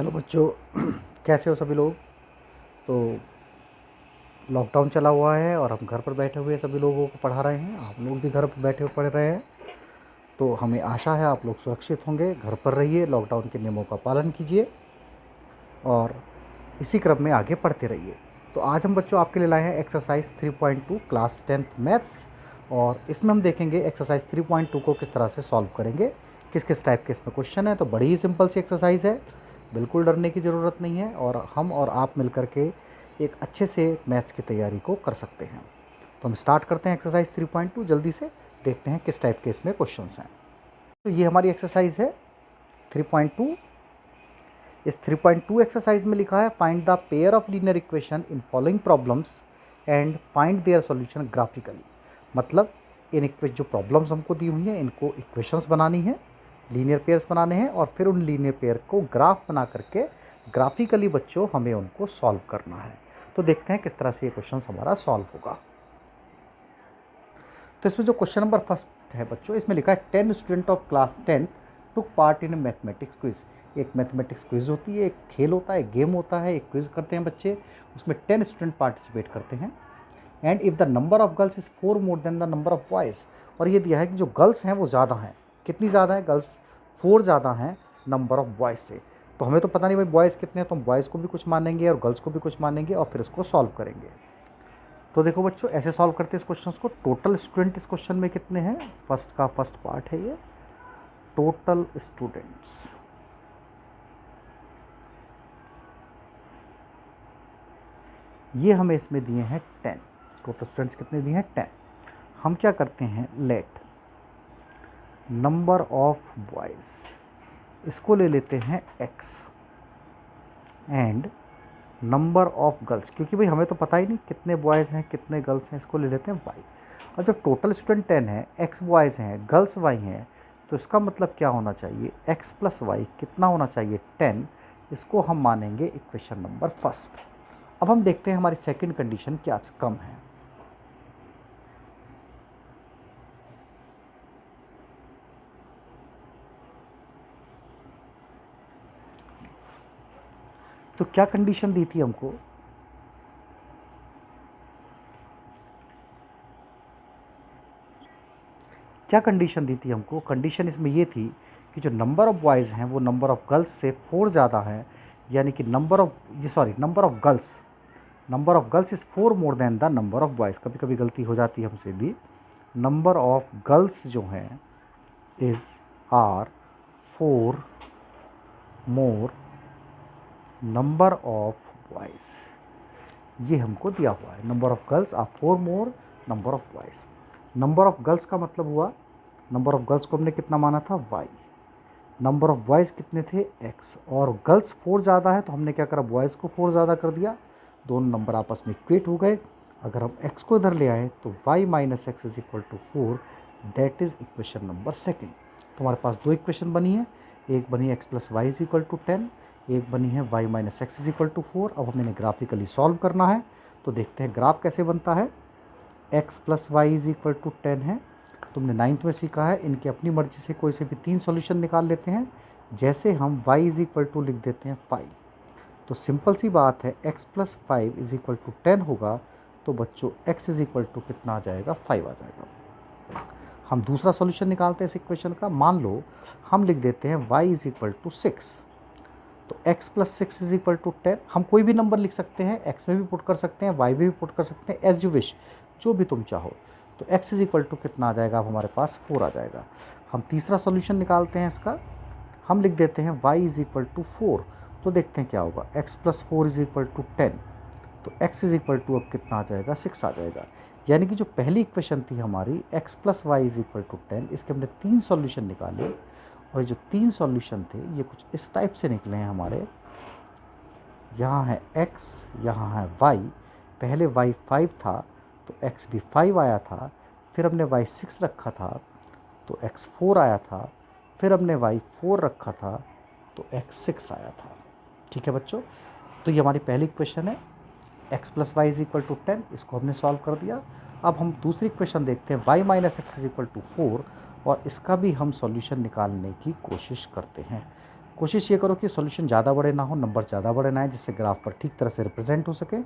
Hello बच्चों कैसे हो सभी लोग। तो लॉकडाउन चला हुआ है और हम घर पर बैठे हुए सभी लोगों को पढ़ा रहे हैं। आप लोग भी घर पर बैठे हुए पढ़ रहे हैं। तो हमें आशा है आप लोग सुरक्षित होंगे। घर पर रहिए, लॉकडाउन के नियमों का पालन कीजिए और इसी क्रम में आगे पढ़ते रहिए। तो आज हम बच्चों आपके लिए लाए हैं एक्सरसाइज 3.2 क्लास 10th मैथ्स। और इसमें हम देखेंगे एक्सरसाइज 3.2 को किस तरह से सॉल्व करेंगे, किस किस टाइप के इसमें क्वेश्चन है। तो बड़ी ही सिंपल सी एक्सरसाइज है, बिल्कुल डरने की ज़रूरत नहीं है और हम और आप मिलकर के एक अच्छे से मैथ्स की तैयारी को कर सकते हैं। तो हम स्टार्ट करते हैं एक्सरसाइज 3.2। जल्दी से देखते हैं किस टाइप के इसमें क्वेश्चंस हैं। तो ये हमारी एक्सरसाइज है 3.2। इस 3.2 एक्सरसाइज में लिखा है find the pair of linear equation in following problems and find their solution graphically. मतलब इन जो प्रॉब्लम्स हमको दी हुई हैं इनको इक्वेशंस बनानी है, लीनियर पेयर्स बनाने हैं और फिर उन लीनियर पेयर को ग्राफ बना करके ग्राफिकली बच्चों हमें उनको सॉल्व करना है। तो देखते हैं किस तरह से ये क्वेश्चन हमारा सॉल्व होगा। तो इसमें जो क्वेश्चन नंबर फर्स्ट है बच्चों, इसमें लिखा है 10 student of class 10 took part in mathematics quiz. एक मैथमेटिक्स क्विज होती है, एक खेल होता है, एक गेम होता है, एक क्विज करते हैं बच्चे, उसमें 10 स्टूडेंट पार्टिसिपेट करते हैं। And if the number of girls is 4 more than the number of boys. और ये दिया है कि जो गर्ल्स हैं वो ज़्यादा हैं। कितनी ज़्यादा है? गर्ल्स 4 ज़्यादा हैं नंबर ऑफ बॉयज़ से। तो हमें तो पता नहीं भाई बॉयज़ कितने हैं, तो हम बॉयज़ को भी कुछ मानेंगे और गर्ल्स को भी कुछ मानेंगे और फिर इसको सॉल्व करेंगे। तो देखो बच्चों ऐसे सॉल्व करते हैं इस क्वेश्चन को। टोटल स्टूडेंट इस क्वेश्चन में कितने हैं? फर्स्ट का फर्स्ट पार्ट है ये, टोटल स्टूडेंट्स। ये हमें इसमें दिए हैं 10। टोटल स्टूडेंट्स कितने दिए हैं? 10। हम क्या करते हैं, लेट नंबर ऑफ बॉयज़, इसको ले लेते हैं x and number of girls, क्योंकि भाई हमें तो पता ही नहीं कितने बॉयज़ हैं कितने गर्ल्स हैं, इसको ले लेते हैं y। और जब टोटल स्टूडेंट 10 है, x बॉयज़ हैं गर्ल्स y हैं, तो इसका मतलब क्या होना चाहिए, x प्लस वाई कितना होना चाहिए, 10। इसको हम मानेंगे इक्वेशन नंबर फर्स्ट। अब हम देखते हैं हमारी सेकंड कंडीशन क्या कम है। तो क्या कंडीशन दी थी हमको, क्या कंडीशन दी थी हमको? कंडीशन इसमें ये थी कि जो नंबर ऑफ़ बॉयज़ हैं वो नंबर ऑफ़ गर्ल्स से 4 ज़्यादा है, यानी कि number of number of girls is 4 more than the number of boys. कभी कभी गलती हो जाती है हमसे भी। नंबर ऑफ़ गर्ल्स जो हैं is are 4 more number of boys. ये हमको दिया हुआ है, number of girls are 4 more number of boys. Number of girls का मतलब हुआ, नंबर ऑफ़ गर्ल्स को हमने कितना माना था, y। नंबर ऑफ़ बॉयज़ कितने थे, x। और गर्ल्स 4 ज़्यादा है तो हमने क्या करा, बॉयज़ को 4 ज़्यादा कर दिया, दोनों नंबर आपस में इक्वेट हो गए। अगर हम x को इधर ले आए तो y minus x is equal to 4, that is equation number second. तो हमारे पास दो इक्वेशन बनी है, एक बनी x plus y is equal to 10, एक बनी है y minus x is equal to 4। अब हमें ग्राफिकली सॉल्व करना है। तो देखते हैं ग्राफ कैसे बनता है। x plus y is equal to 10 है, तुमने 9th में सीखा है। इनकी अपनी मर्जी से कोई से भी 3 सॉल्यूशन निकाल लेते हैं। जैसे हम y इज इक्वल टू लिख देते हैं 5, तो सिंपल सी बात है x plus 5 is equal to 10 होगा। तो बच्चों x इज इक्वल टू कितना आ जाएगा, 5 आ जाएगा। हम दूसरा सॉल्यूशन निकालते हैं इस इक्वेशन का। मान लो हम लिख देते हैं y इज इक्वल टू 6, तो x plus 6 is equal to 10। हम कोई भी नंबर लिख सकते हैं, x में भी पुट कर सकते हैं, y में भी पुट कर सकते हैं, एज यू विश, जो भी तुम चाहो। तो x इज इक्वल टू कितना आ जाएगा, अब हमारे पास 4 आ जाएगा। हम तीसरा सॉल्यूशन निकालते हैं इसका। हम लिख देते हैं y इज इक्वल टू 4, तो देखते हैं क्या होगा, x plus 4 is equal to 10। तो x इज इक्वल टू अब कितना आ जाएगा, 6 आ जाएगा। यानी कि जो पहली इक्वेशन थी हमारी x plus y is equal to 10, इसके हमने 3 सॉल्यूशन निकाले और जो 3 सॉल्यूशन थे ये कुछ इस टाइप से निकले हैं हमारे। यहाँ है x, यहाँ है y। पहले y 5 था तो x भी 5 आया था, फिर हमने y 6 रखा था तो x 4 आया था, फिर हमने y 4 रखा था तो x 6 आया था। ठीक है बच्चों, तो ये हमारी पहली इक्वेशन है, x plus y is equal to 10, इसको हमने सॉल्व कर दिया। अब हम दूसरी इक्वेशन देखते हैं, y minus x is equal to 4, और इसका भी हम सॉल्यूशन निकालने की कोशिश करते हैं। कोशिश ये करो कि सॉल्यूशन ज़्यादा बड़े ना हो, नंबर ज़्यादा बड़े ना आए, जिससे ग्राफ पर ठीक तरह से रिप्रेजेंट हो सके।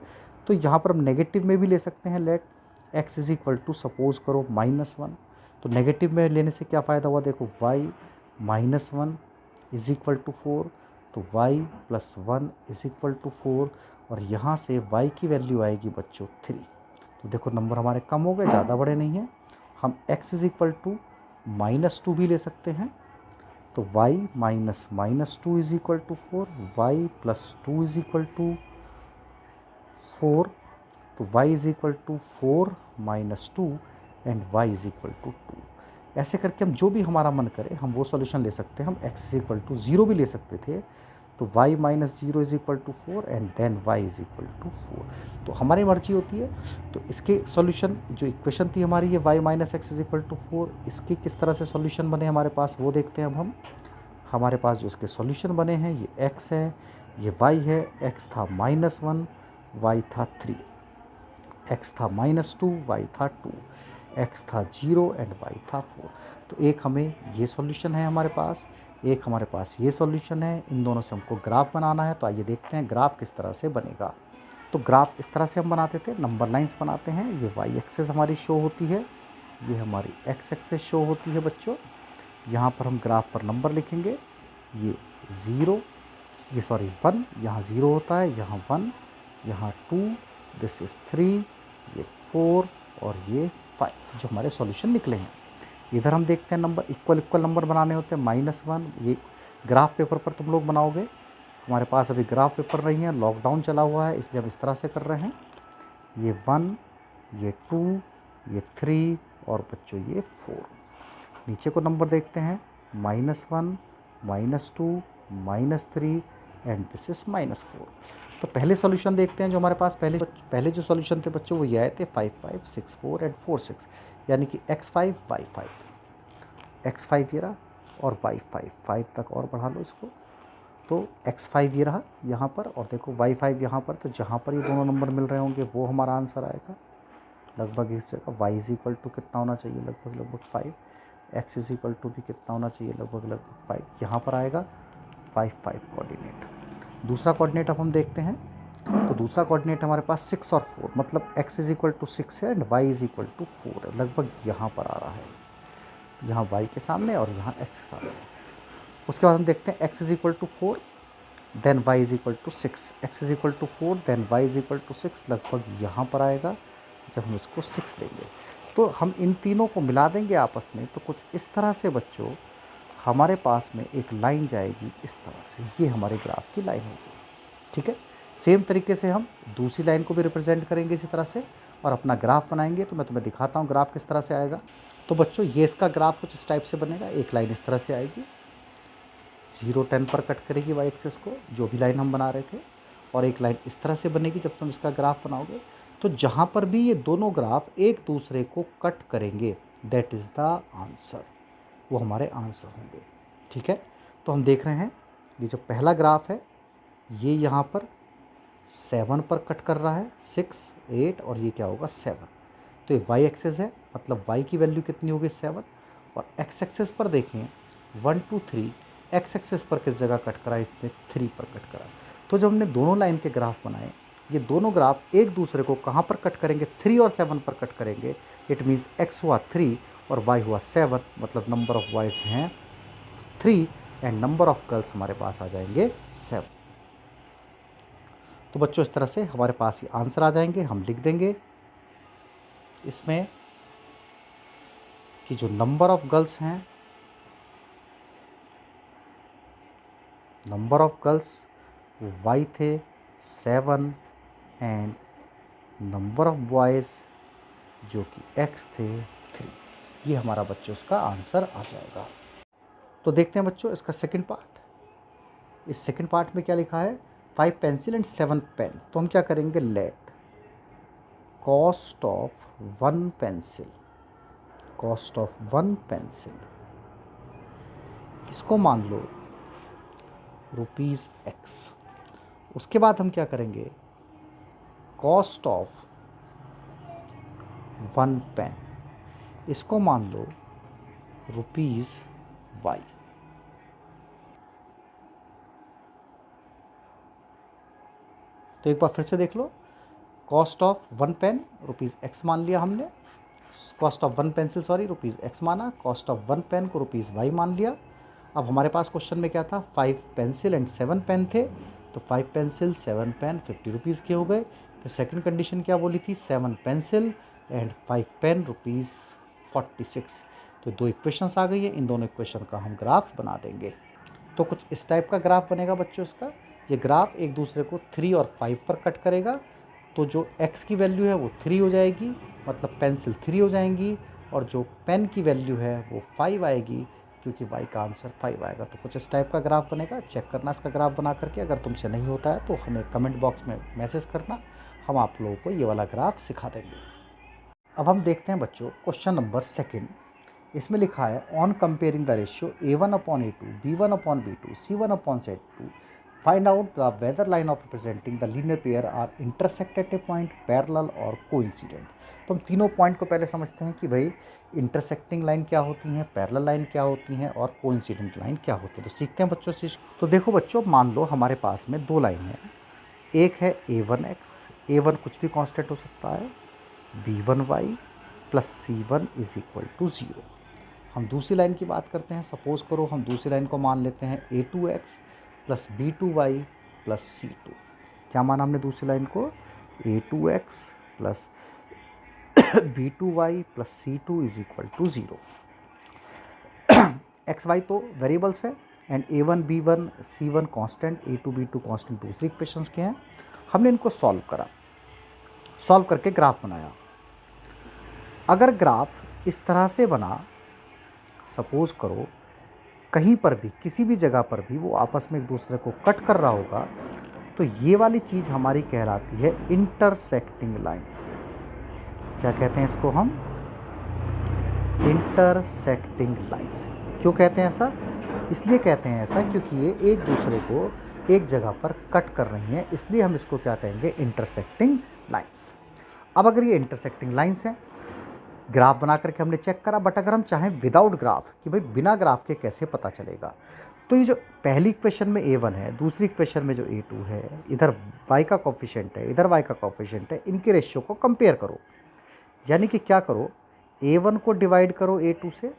तो यहाँ पर हम नेगेटिव में भी ले सकते हैं। Let x is equal to suppose करो -1। तो नेगेटिव में लेने से क्या फ़ायदा हुआ, देखो y -1 इज इक्वल टू 4, तो y + 1 इज इक्वल टू 4, और यहाँ से y की वैल्यू आएगी बच्चों 3। तो देखो नंबर हमारे कम हो गए, ज़्यादा बड़े नहीं हैं। हम x इज इक्वल टू -2 भी ले सकते हैं। तो y -2 is equal to 4, y + 2 is equal to 4, तो y is equal to 4 - 2 and y is equal to 2। ऐसे करके हम जो भी हमारा मन करे हम वो सॉल्यूशन ले सकते हैं। हम x इज इक्वल टू 0 भी ले सकते थे, तो y - 0 is equal to 4 and then y is equal to 4। तो हमारी मर्जी होती है। तो इसके सॉल्यूशन जो इक्वेशन थी हमारी ये y - x is equal to 4, इसके किस तरह से सॉल्यूशन बने हमारे पास वो देखते हैं अब हम। हमारे पास जो इसके सॉल्यूशन बने हैं ये x है, ये y है। x था -1, y था 3, x था -2, y था 2, x था 0 एंड y था 4। तो एक हमें ये सॉल्यूशन है हमारे पास, एक हमारे पास ये सॉल्यूशन है। इन दोनों से हमको ग्राफ बनाना है। तो आइए देखते हैं ग्राफ किस तरह से बनेगा। तो ग्राफ इस तरह से हम बनाते थे, नंबर लाइंस बनाते हैं। ये y एक्सेस हमारी शो होती है, ये हमारी x एक्सेस शो होती है बच्चों। यहाँ पर हम ग्राफ पर नंबर लिखेंगे, ये 0, ये सॉरी 1, यहाँ 0 होता है, यहाँ 1, यहाँ 2, दिस इज़ 3, ये 4 और ये 5, जो हमारे सॉल्यूशन निकले हैं। इधर हम देखते हैं नंबर इक्वल नंबर बनाने होते हैं। -1 ये ग्राफ पेपर पर तुम लोग बनाओगे, हमारे पास अभी ग्राफ पेपर नहीं है, लॉकडाउन चला हुआ है, इसलिए हम इस तरह से कर रहे हैं। ये 1, ये 2, ये 3 और बच्चों ये 4। नीचे को नंबर देखते हैं, -1, -2, -3 एंड दिस इज -4। तो पहले सॉल्यूशन देखते हैं जो हमारे पास पहले जो सॉल्यूशन थे बच्चों वो ये आए थे 5, 5, 6, 4 एंड 4, 6, यानी कि x5, y5, x5 ये रहा और y5, 5 तक और बढ़ा लो इसको। तो x5 ये रहा यहाँ पर, और देखो y5 यहाँ पर। तो जहाँ पर ये दोनों नंबर मिल रहे होंगे वो हमारा आंसर आएगा। लगभग इस जगह y इज इक्वल टू कितना होना चाहिए, लगभग 5, x इज इक्वल टू भी कितना होना चाहिए, लगभग 5, यहाँ पर आएगा 5, 5 कोऑर्डिनेट। दूसरा कोऑर्डिनेट अब हम देखते हैं। तो दूसरा कोऑर्डिनेट हमारे पास 6 और 4, मतलब x इज इक्वल टू 6 है and y is equal to 4 है, लगभग यहाँ पर आ रहा है, यहाँ y के सामने और यहाँ x के सामने। उसके बाद हम देखते हैं x is equal to 4 then y is equal to 6, x is equal to 4 then y is equal to 6, लगभग यहाँ पर आएगा जब हम इसको 6 लेंगे। तो हम इन तीनों को मिला देंगे आपस में, तो कुछ इस तरह से बच्चों हमारे पास में एक लाइन जाएगी इस तरह से, ये हमारे ग्राफ की लाइन होगी। ठीक है, सेम तरीके से हम दूसरी लाइन को भी रिप्रेजेंट करेंगे इसी तरह से और अपना ग्राफ बनाएंगे। तो मैं तुम्हें दिखाता हूँ ग्राफ किस तरह से आएगा। तो बच्चों ये इसका ग्राफ कुछ इस टाइप से बनेगा। एक लाइन इस तरह से आएगी, 0, 10 पर कट करेगी वाई एक्सिस को, जो भी लाइन हम बना रहे थे, और एक लाइन इस तरह से बनेगी जब तुम इसका ग्राफ बनाओगे। तो जहाँ पर भी ये दोनों ग्राफ एक दूसरे को कट करेंगे, दैट इज़ द आंसर, वो हमारे आंसर होंगे। ठीक है, तो हम देख रहे हैं ये जो पहला ग्राफ है ये यहाँ पर 7 पर कट कर रहा है, 6, 8 और ये क्या होगा 7। तो ये वाई एक्सेस है, मतलब वाई की वैल्यू कितनी होगी 7। और एक्स एक्सेस पर देखें 1, 2, 3, एक्स एक्सेस पर किस जगह कट करा, इसने 3 पर कट करा। तो जब हमने दोनों लाइन के ग्राफ बनाए, ये दोनों ग्राफ एक दूसरे को कहाँ पर कट करेंगे, 3 और 7 पर कट करेंगे। इट मीन्स एक्स हुआ 3 और वाई हुआ 7, मतलब नंबर ऑफ वाइज हैं 3 एंड नंबर ऑफ गर्ल्स हमारे पास आ जाएंगे 7। तो बच्चों इस तरह से हमारे पास ये आंसर आ जाएंगे। हम लिख देंगे इसमें कि जो नंबर ऑफ गर्ल्स हैं, नंबर ऑफ गर्ल्स वो वाई थे 7 एंड नंबर ऑफ बॉयज़ जो कि एक्स थे 3। ये हमारा बच्चों इसका आंसर आ जाएगा। तो देखते हैं बच्चों इसका सेकंड पार्ट। इस सेकंड पार्ट में क्या लिखा है, 5 पेंसिल एंड 7 पेन। तो हम क्या करेंगे, let cost of 1 pencil, cost of 1 pencil, इसको मान लो ₹X। उसके बाद हम क्या करेंगे, कॉस्ट ऑफ 1 पेन, इसको मान लो ₹Y। तो एक बार फिर से देख लो, कॉस्ट ऑफ 1 पेन ₹x मान लिया हमने, cost of 1 pencil sorry ₹x माना, कॉस्ट ऑफ 1 पेन को ₹y मान लिया। अब हमारे पास क्वेश्चन में क्या था, 5 पेंसिल एंड 7 पेन थे, तो 5 पेंसिल 7 पेन ₹50 के हो गए। फिर सेकंड कंडीशन क्या बोली थी, 7 पेंसिल एंड 5 पेन ₹46। तो 2 इक्वेशंस आ गई है, इन दोनों इक्वेशन का हम ग्राफ बना देंगे। तो कुछ इस टाइप का ग्राफ बनेगा बच्चों इसका। ये ग्राफ एक दूसरे को 3 और 5 पर कट करेगा, तो जो x की वैल्यू है वो 3 हो जाएगी, मतलब पेंसिल 3 हो जाएंगी, और जो पेन की वैल्यू है वो 5 आएगी, क्योंकि y का आंसर 5 आएगा। तो कुछ इस टाइप का ग्राफ बनेगा। चेक करना इसका ग्राफ बना करके, अगर तुमसे नहीं होता है तो हमें कमेंट बॉक्स में मैसेज करना, हम आप लोगों को ये वाला ग्राफ सिखा देंगे। अब हम देखते हैं बच्चों क्वेश्चन नंबर 2। इसमें लिखा है, on comparing the ratio A1/A2, B1/B2, C1/Z2, find out the whether line of representing the linear pair are intersect at a point, parallel और कोइंसिडेंट। तो हम तीनों पॉइंट को पहले समझते हैं कि भाई इंटरसेक्टिंग लाइन क्या होती हैं, पैरेलल लाइन क्या होती हैं और कोइंसिडेंट लाइन क्या होती है। तो सीखते हैं बच्चों से। तो देखो बच्चों, मान लो हमारे पास में 2 लाइन है, एक है A1x, A1 कुछ भी कांस्टेंट हो सकता है, B1y plus C1 is equal to 0। हम दूसरी लाइन की बात करते हैं। सपोज करो हम दूसरी लाइन को मान लेते हैं A2x plus B2y plus C2। क्या माना हमने दूसरी लाइन को, A2x plus B2y plus C2 is equal to 0। X y तो वेरिएबल्स हैं, and A1 B1 C1 constant, A2 B2 constant दूसरी इक्वेशंस के हैं। हमने इनको सॉल्व करा, सॉल्व करके ग्राफ बनाया। अगर ग्राफ इस तरह से बना, सपोज करो कहीं पर भी किसी भी जगह पर भी वो आपस में एक दूसरे को कट कर रहा होगा, तो ये वाली चीज़ हमारी कहलाती है इंटरसेक्टिंग लाइन। क्या कहते हैं इसको हम, इंटरसेक्टिंग लाइंस। क्यों कहते हैं ऐसा, इसलिए कहते हैं ऐसा क्योंकि ये एक दूसरे को एक जगह पर कट कर रही हैं, इसलिए हम इसको क्या कहेंगे, इंटरसेक्टिंग लाइंस। अब अगर ये इंटरसेक्टिंग लाइंस हैं, ग्राफ बना करके हमने चेक करा, बट अगर हम चाहें विदाउट ग्राफ कि भाई बिना ग्राफ के कैसे पता चलेगा, तो ये जो पहली इक्वेशन में A1 है, दूसरी इक्वेशन में जो A2 है, इधर y का कोफिशिएंट है, इधर y का कोफिशिएंट है, इनके रेशियो को कंपेयर करो। यानी कि क्या करो, A1 को डिवाइड करो A2 से,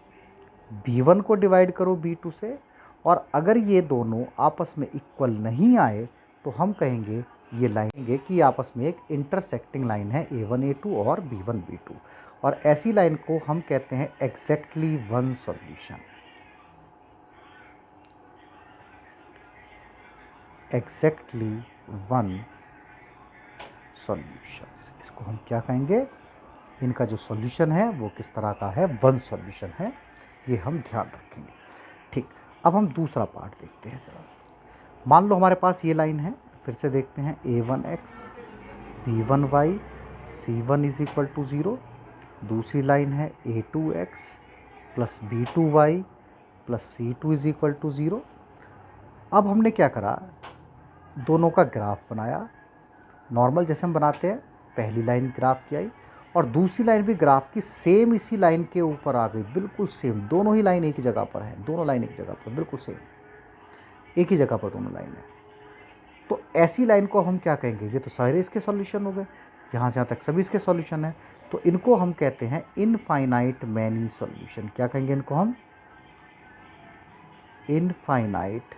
B1 को डिवाइड करो B2 से, और अगर ये दोनों आपस में इक्वल नहीं आए तो हम कहेंगे ये लाइन कि आपस में एक इंटरसेक्टिंग लाइन है A1 A2 और B1 B2, और ऐसी लाइन को हम कहते हैं exactly one solution. Exactly one solution, इसको हम क्या कहेंगे, इनका जो सॉल्यूशन है वो किस तरह का है, वन सॉल्यूशन है, ये हम ध्यान रखेंगे। ठीक, अब हम दूसरा पार्ट देखते हैं जरा। मान लो हमारे पास ये लाइन है, फिर से देखते हैं, A1x B1y C1 is equal to 0। दूसरी लाइन है A2x plus B2y plus C2 is equal to 0। अब हमने क्या करा, दोनों का ग्राफ बनाया, नॉर्मल जैसे हम बनाते हैं। पहली लाइन ग्राफ की आई और दूसरी लाइन भी ग्राफ की सेम इसी लाइन के ऊपर आ गई, बिल्कुल सेम। दोनों ही लाइन एक ही जगह पर है, दोनों लाइन एक जगह पर बिल्कुल सेम, एक ही जगह पर दोनों लाइन है। तो ऐसी लाइन को हम क्या कहेंगे, ये तो सारे इसके सॉल्यूशन हो गए, यहाँ से यहाँ तक सभी इसके सॉल्यूशन है, तो इनको हम कहते हैं इनफाइनाइट मैनी सॉल्यूशन। क्या कहेंगे इनको हम, इनफाइनाइट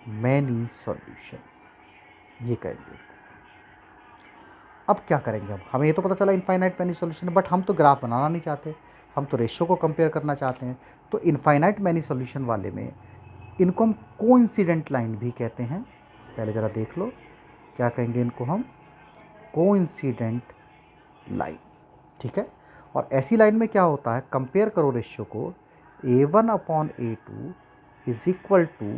मैनी सॉल्यूशन, ये कहेंगे। अब क्या करेंगे हम, हमें ये तो पता चला इनफाइनाइट मैनी सॉल्यूशन है, बट हम तो ग्राफ बनाना नहीं चाहते, हम तो रेशियो को कंपेयर करना चाहते हैं। तो इनफाइनाइट मैनी सॉल्यूशन वाले में इनको हम कोइंसिडेंट लाइन भी कहते हैं। पहले ज़रा देख लो, क्या कहेंगे इनको हम, कोइंसिडेंट लाइन। ठीक है, और ऐसी लाइन में क्या होता है, कंपेयर करो रेशियो को, A1/A2 is equal to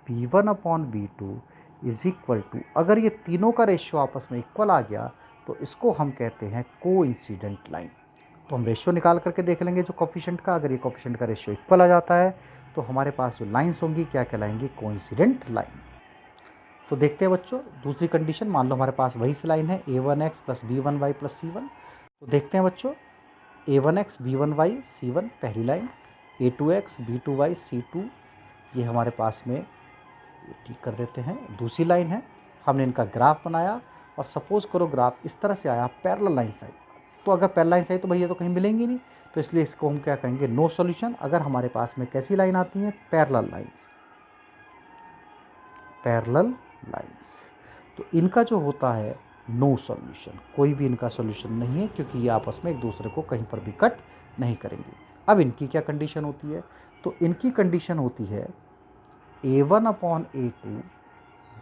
B1/B2 is equal to, अगर ये तीनों का रेशियो आपस में इक्वल आ गया तो इसको हम कहते हैं कोइंसिडेंट लाइन। तो हम रेशियो निकाल करके देख लेंगे जो कोफिशिएंट का, अगर ये कोफिशिएंट का रेशियो इक्वल आ जाता है तो हमारे पास जो लाइंस होंगी क्या कहलाएंगी, कोइंसिडेंट लाइन। तो देखते हैं बच्चों दूसरी कंडीशन। मान लो हमारे पास वही सी लाइन है, A1x plus B1y plus C1। तो देखते हैं बच्चों, A1x B1y C1 पहली लाइन, A2x B2y C2 ये हमारे पास में ठीक कर देते हैं, दूसरी लाइन है। हमने इनका ग्राफ बनाया और सपोज़ करो ग्राफ इस तरह से आया पैरेलल लाइन्स आई, तो अगर पैरेलल लाइन्स आई तो भैया तो कहीं मिलेंगी नहीं, तो इसलिए इसको हम क्या कहेंगे, नो सॉल्यूशन। अगर हमारे पास में कैसी लाइन आती हैं, पैरेलल लाइन्स, पैरेलल लाइन्स, तो इनका जो होता है नो सॉल्यूशन, कोई भी इनका सॉल्यूशन नहीं है, क्योंकि ये आपस में एक दूसरे को कहीं पर भी कट नहीं करेंगे। अब इनकी क्या कंडीशन होती है, तो इनकी कंडीशन होती है A1/A2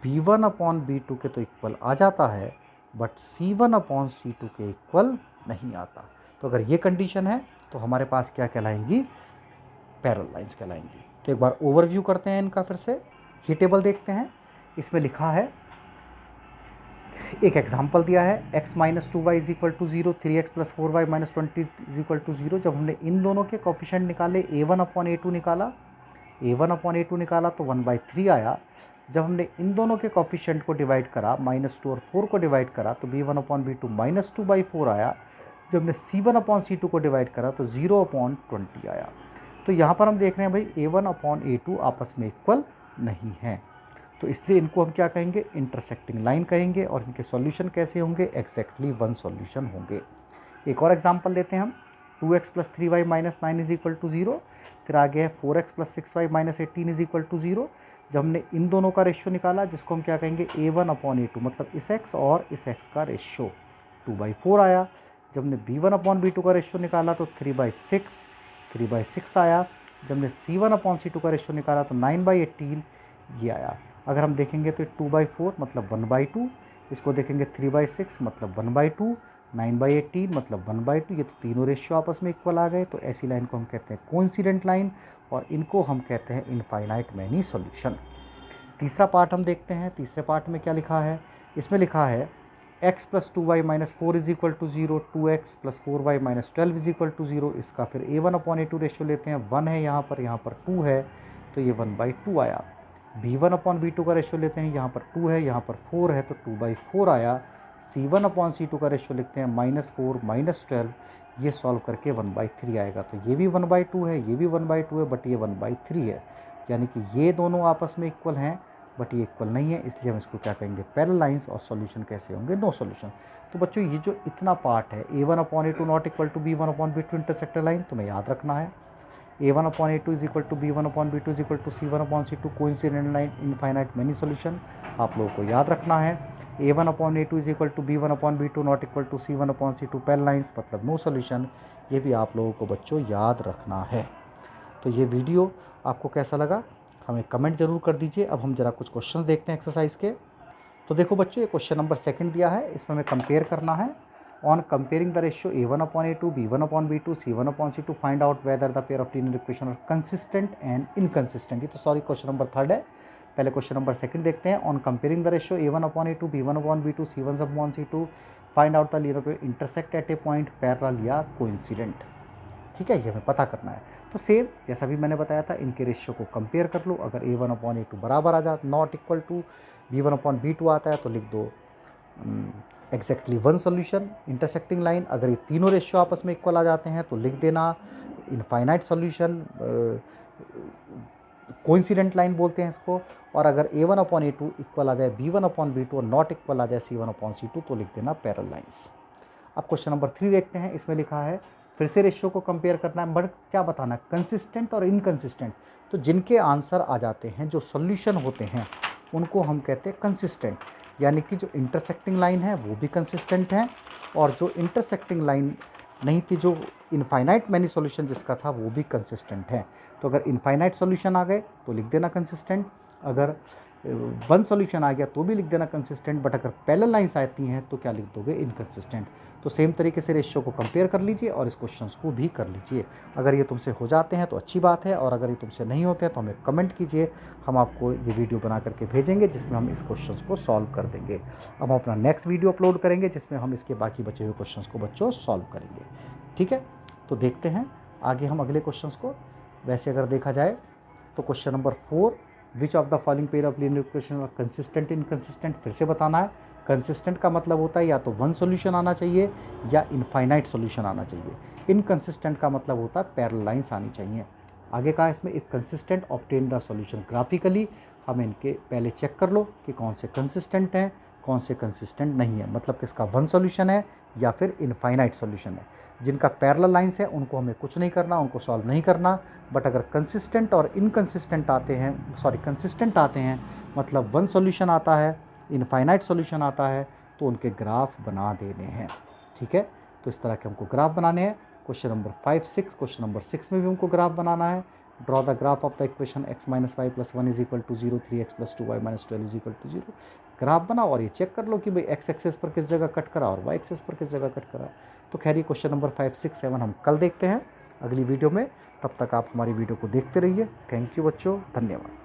B1/B2 के तो इक्वल आ जाता है, बट C1/C2 के इक्वल नहीं आता। तो अगर ये कंडीशन है तो हमारे पास क्या कहलाएंगी, पैरेलल लाइन्स कहलाएंगी। तो एक बार ओवरव्यू करते हैं इनका फिर से, ये टेबल देखते हैं। इसमें लिखा है, एक एग्जाम्पल दिया है, x - 2y = 0, 3x + 4y - 20 = 0। जब हमने इन दोनों के कोफिशिएंट निकाले, A1/A2 निकाला, A1/A2 निकाला तो 1/3 आया। जब हमने इन दोनों के कोफिशिएंट को डिवाइड करा, -2 और 4 को डिवाइड करा तो B1/B2 -2/4 आया। जब हमने C1/C2 को डिवाइड करा तो 0/20 आया। तो यहाँ पर हम देख रहे हैं भाई A1/A2 आपस में इक्वल नहीं है, तो इसलिए इनको हम क्या कहेंगे, इंटरसेक्टिंग लाइन कहेंगे। और इनके सॉल्यूशन कैसे होंगे, एग्जैक्टली 1 सॉल्यूशन होंगे। एक और एग्जांपल लेते हैं हम, 2x + 3y - 9 = 0। फिर आगे है 4x + 6y - 18 = 0। जब हमने इन दोनों का रेशियो निकाला, जिसको हम क्या कहेंगे, A1/A2, मतलब इस x और इस x का रेशियो 2/4 आया। जब हमने B1/B2 का रेशियो निकाला तो 3/6 आया। जब हमने C1/C2 का रेशियो निकाला तो 9/18 ये आया। अगर हम देखेंगे तो 2/4 मतलब 1/2, इसको देखेंगे 3/6 मतलब 1/2, 9/18 मतलब 1/2, ये तो तीनों रेशियो आपस में इक्वल आ गए। तो ऐसी लाइन को हम कहते हैं कोइंसिडेंट लाइन, और इनको हम कहते हैं इनफाइनाइट मैनी सॉल्यूशन। तीसरा पार्ट हम देखते हैं। तीसरे पार्ट में क्या लिखा है, इसमें लिखा है x + 2y - 4 = 0, 2x + 4y - 12 = 0। इसका फिर A1/A2 रेशियो लेते हैं, 1 है यहाँ पर 2 है, तो ये 1/2 आया। B1/B2 का रेशियो लेते हैं, यहाँ पर 2 है, यहाँ पर 4 है, तो 2/4 आया। C1/C2 का रेशियो लिखते हैं, -4 - 12, ये सॉल्व करके 1/3 आएगा। तो ये भी 1/2 है, ये भी 1/2 है, बट ये 1/3 है, यानी कि ये दोनों आपस में इक्वल हैं, बट ये इक्वल नहीं है, इसलिए हम इसको क्या कहेंगे, पैरेलल लाइन्स। और सॉल्यूशन कैसे होंगे, नो सॉल्यूशन। तो बच्चों ये जो इतना पार्ट है, A1/A2 ≠ B1/B2 इंटरसेक्टर लाइन, तुम्हें याद रखना है। A1/A2 = B1/B2 = C1/C2 coincident line, infinite many solution, आप लोगों को याद रखना है। A1/A2 = B1/B2 ≠ C1/C2 parallel lines, मतलब नो सॉल्यूशन, ये भी आप लोगों को बच्चों याद रखना है। तो ये वीडियो आपको कैसा लगा, हमें कमेंट जरूर कर दीजिए। अब हम जरा कुछ क्वेश्चन देखते हैं एक्सरसाइज के। तो देखो बच्चों, ये क्वेश्चन नंबर 2 दिया है, इसमें हमें कंपेयर करना है। On comparing the ratio A1/A2 B1/B2 C1/C2 find out whether the pair of linear equation are consistent and inconsistent. ये तो सॉरी क्वेश्चन नंबर 3 है, पहले क्वेश्चन नंबर 2 देखते हैं। On comparing the ratio A1/A2 B1/B2 C1/C2 find out the linear intersect at a point parallel या coincident. ठीक है, ये हमें पता करना है। तो सेम जैसा भी मैंने बताया था, इनके रेशियो को कंपेयर कर लो। अगर A1/A2 बराबर आ जाता, नॉट इक्वल टू B1/B2 आता है, तो लिख दो एग्जैक्टली 1 सॉल्यूशन, इंटरसेक्टिंग लाइन। अगर ये तीनों रेशियो आपस में इक्वल आ जाते हैं तो लिख देना इनफाइनाइट सॉल्यूशन, कोइंसिडेंट लाइन बोलते हैं इसको। और अगर A1/A2 इक्वल आ जाए B1/B2 और नॉट इक्वल आ जाए C1/C2 तो लिख देना पैरेलल लाइन्स। अब क्वेश्चन नंबर 3 देखते हैं। इसमें लिखा है फिर से रेशियो को कंपेयर करना है, बट क्या बताना है, कंसिस्टेंट और इनकंसिस्टेंट। तो जिनके आंसर आ जाते हैं, जो सॉल्यूशन होते हैं, उनको हम कहते हैं कंसिस्टेंट, यानी कि जो इंटरसेक्टिंग लाइन है वो भी कंसिस्टेंट है, और जो इंटरसेक्टिंग लाइन नहीं थी, जो इनफाइनाइट मैनी सॉल्यूशन जिसका था, वो भी कंसिस्टेंट है। तो अगर इनफाइनाइट सॉल्यूशन आ गए तो लिख देना कंसिस्टेंट, अगर 1 सॉल्यूशन आ गया तो भी लिख देना कंसिस्टेंट, बट अगर पैरेलल लाइन्स आती हैं तो क्या लिख दोगे, इनकंसिस्टेंट। तो सेम तरीके से रेशियो को कंपेयर कर लीजिए और इस क्वेश्चन को भी कर लीजिए। अगर ये तुमसे हो जाते हैं तो अच्छी बात है, और अगर ये तुमसे नहीं होते हैं तो हमें कमेंट कीजिए, हम आपको ये वीडियो बना करके भेजेंगे जिसमें हम इस क्वेश्चन को सॉल्व कर देंगे। अब हम अपना नेक्स्ट वीडियो अपलोड करेंगे जिसमें हम इसके बाकी बचे हुए क्वेश्चन को बच्चों सॉल्व करेंगे। ठीक है, तो देखते हैं आगे हम अगले क्वेश्चन को। वैसे अगर देखा जाए तो question number 4, which of the following pair of linear equation are consistent inconsistent. फिर से बताना है, कंसिस्टेंट का मतलब होता है या तो 1 सॉल्यूशन आना चाहिए या इनफाइनाइट सॉल्यूशन आना चाहिए। इनकंसिस्टेंट का मतलब होता है पैरेलल लाइन्स आनी चाहिए। आगे कहा इसमें, if consistent obtain the solution graphically हमें इनके पहले चेक कर लो कि कौन से कंसिस्टेंट हैं, कौन से कंसिस्टेंट नहीं है, मतलब किसका वन सॉल्यूशन है या फिर इनफाइनाइट सॉल्यूशन है। जिनका पैरेलल लाइंस है उनको हमें कुछ नहीं करना, उनको सॉल्व नहीं करना, बट अगर कंसिस्टेंट और इनकंसिस्टेंट आते हैं, सॉरी कंसिस्टेंट आते हैं मतलब वन सॉल्यूशन आता है, इनफाइनाइट सॉल्यूशन आता है, तो उनके ग्राफ बना देने हैं। ठीक है, तो इस तरह के हमको ग्राफ बनाने हैं। क्वेश्चन नंबर 5, 6, क्वेश्चन नंबर 6 में भी हमको ग्राफ बनाना है। Draw the graph of the equation x minus y plus 1 is equal to 0, 3x plus 2y minus 12 is equal to 0। Graph बनाओ और ये चेक कर लो कि भाई x एक्सेस पर किस जगह कट करा और y एक्सेस पर किस जगह कट करा। तो खैर ये क्वेश्चन नंबर 5, 6, 7 हम कल देखते हैं अगली वीडियो में। तब तक आप हमारी वीडियो को देखते रहिए। थैंक यू बच्चों, धन्यवाद।